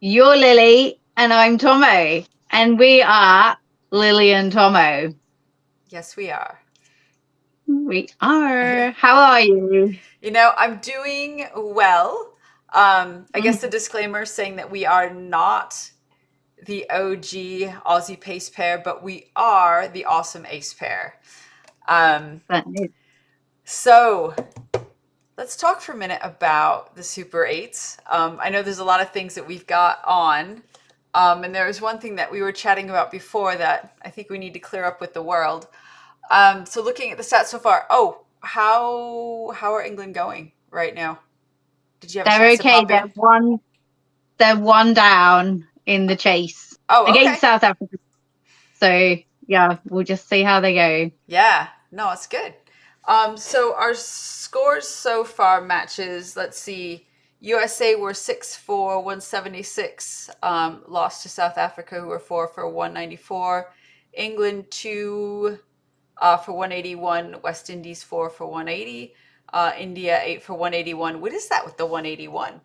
You're Lily, and I'm Thommo, and we are Lily and Thommo. Yes, we are. We are. How are you? I'm doing well. I guess the disclaimer saying that we are not the OG Aussie pace pair, but we are the awesome ace pair. Um, so let's talk for a minute about the Super 8s. I know there's a lot of things that we've got on. And there was one thing that we were chatting about before that I think we need to clear up with the world. So looking at the stats so far, how are England going right now? Did you have a They're chance to okay. pop They're in? one. They're one down in the chase Oh, against okay. South Africa. So yeah, we'll just see how they go. Yeah, no, it's good. So our scores so far matches, let's see. USA were 6-4, 176, lost to South Africa, who were 4 for 194. England 2 for 181, West Indies 4 for 180, India 8 for 181. What is that with the 181?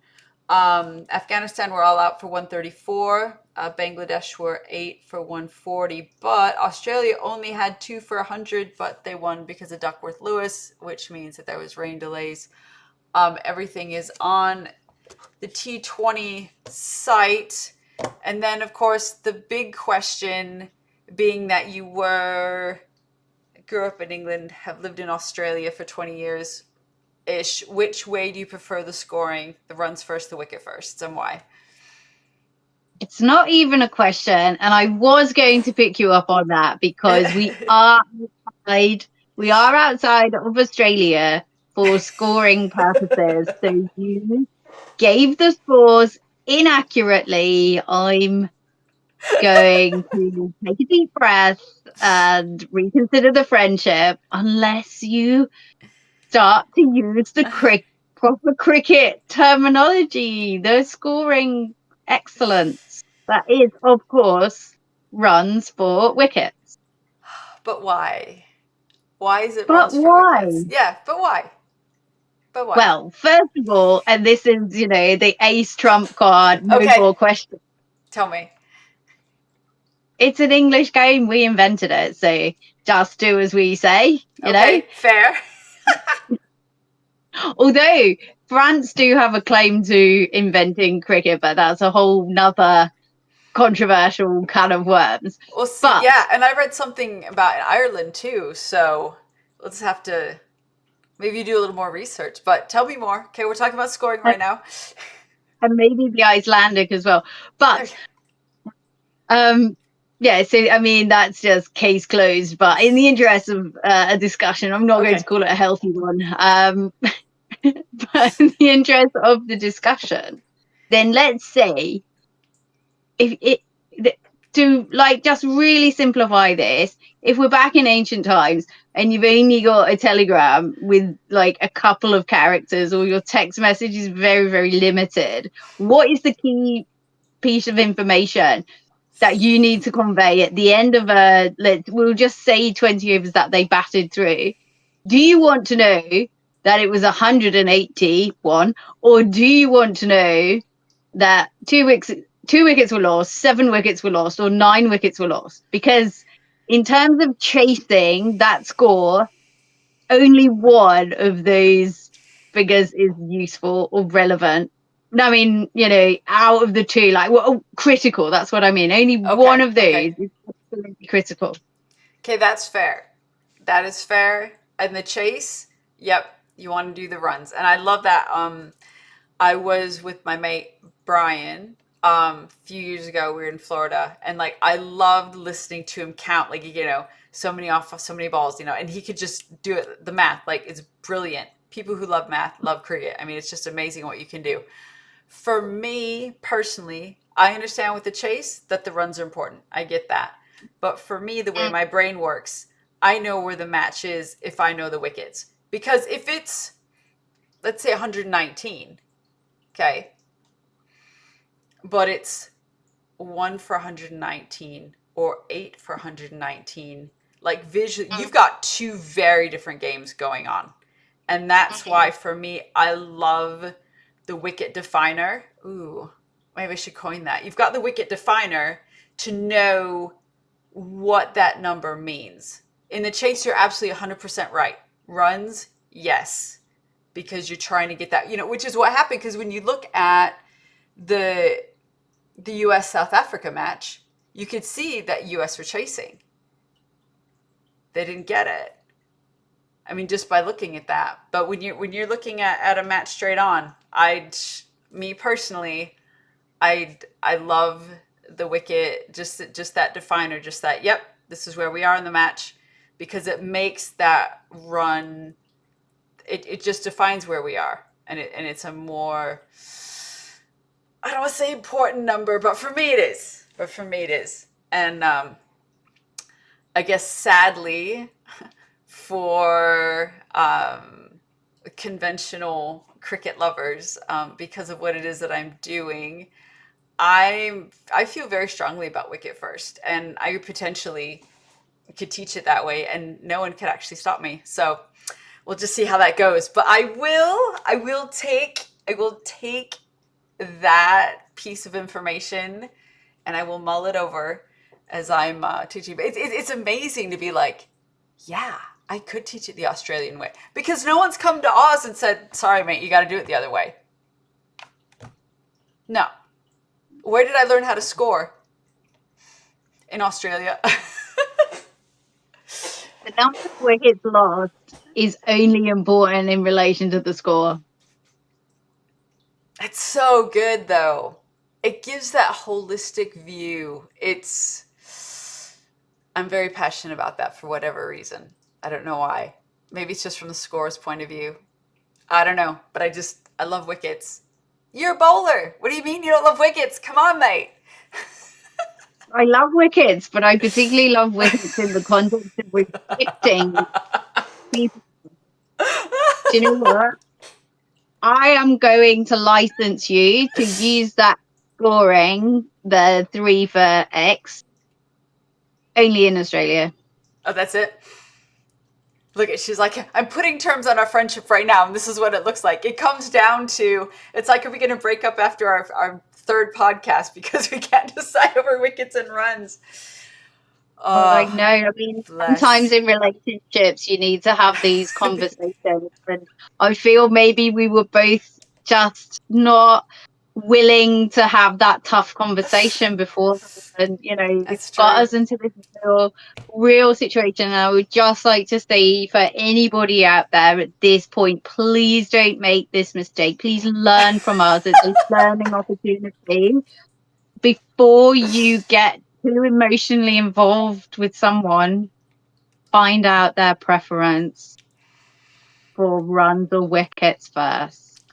Afghanistan were all out for 134. Bangladesh were 8 for 140. But Australia only had 2 for 100, but they won because of Duckworth Lewis, which means that there was rain delays. Everything is on the T20 site. And then, of course, the big question being that you grew up in England, have lived in Australia for 20 years ish. Which way do you prefer the scoring? The runs first, the wicket first, and why? It's not even a question, and I was going to pick you up on that because outside. We are outside of Australia for scoring purposes. So you gave the scores inaccurately. I'm going to take a deep breath and reconsider the friendship unless you start to use the proper cricket terminology, the scoring excellence. That is, of course, runs for wickets. But why? Why is it But runs for wickets? why? Yeah, but why? But why? Well, first of all, and this is, the ace trump card, no Okay, more question. tell me. It's an English game. We invented it. So just do as we say. Okay, fair. Although France do have a claim to inventing cricket, but that's a whole nother controversial can of worms. We'll see. But Yeah, and I read something about Ireland too, so let's have to maybe do a little more research. But tell me more. Okay, we're talking about scoring right now. and maybe the Icelandic as well. There But um yeah, so I mean that's just case closed. But in the interest of a discussion, I'm not going to Okay. call it a healthy one. But in the interest of the discussion, then let's say if it to like just really simplify this, if we're back in ancient times and you've only got a telegram with like a couple of characters or your text message is very very limited, what is the key piece of information that you need to convey at the end of we'll just say 20 overs that they batted through? Do you want to know that it was 181, or do you want to know that two wickets were lost, 7 wickets were lost, or 9 wickets were lost? Because in terms of chasing that score, only one of those figures is useful or relevant. I mean, out of the two, like, well, critical. That's what I mean. Only one Okay. of Okay. those is absolutely critical. Okay, that's fair. That is fair. And the chase, yep, you want to do the runs. And I love that. I was with my mate Brian a few years ago. We were in Florida, and like I loved listening to him count, like so many off of so many balls, and he could just do it. The math, like it's brilliant. People who love math love cricket. I mean, it's just amazing what you can do. For me personally, I understand with the chase that the runs are important. I get that. But for me, the way Mm. my brain works, I know where the match is if I know the wickets. Because if it's, let's say 119, okay, but it's 1 for 119 or 8 for 119, like visually, you've got two very different games going on. And that's why for me, I love the wicket definer. Ooh. maybe I should coin that. You've got the wicket definer to know what that number means. In the chase, you're absolutely 100% right. Runs, yes, because you're trying to get that, which is what happened. Because when you look at the U.S. South Africa match, you could see that U.S. were chasing. They didn't get it. I mean, just by looking at that. But when you're looking at a match straight on, me personally, I love the wicket, just that definer, just that. Yep, this is where we are in the match, because it makes that run. It just defines where we are, and it's a more, I don't want to say important number, but for me it is. And I guess sadly for conventional cricket lovers, because of what it is that I'm doing, I feel very strongly about wicket first, and I potentially could teach it that way, and no one could actually stop me. So we'll just see how that goes. But I will take that piece of information, and I will mull it over as I'm teaching. But it's amazing to be like, yeah, I could teach it the Australian way, because no one's come to Oz and said, sorry, mate, you got to do it the other way. No. Where did I learn how to score? In Australia. The number of wickets lost is only important in relation to the score. It's so good, though. It gives that holistic view. I'm very passionate about that for whatever reason. I don't know why. Maybe it's just from the scorer's point of view. I don't know, but I love wickets. You're a bowler. What do you mean you don't love wickets? Come on, mate. I love wickets, but I particularly love wickets in the context of restricting people. Do you know what? I am going to license you to use that scoring, the 3 for X, only in Australia. Oh, that's it? Look at, she's like, I'm putting terms on our friendship right now, and this is what it looks like. It comes down to, it's like, are we going to break up after our third podcast because we can't decide over wickets and runs? I know. I mean, sometimes in relationships, you need to have these conversations. And I feel maybe we were both just not willing to have that tough conversation before. And, it's got us into this real situation. And I would just like to say, for anybody out there at this point, please don't make this mistake. Please learn from us. It's a learning opportunity. Before you get too emotionally involved with someone, find out their preference for runs or wickets first.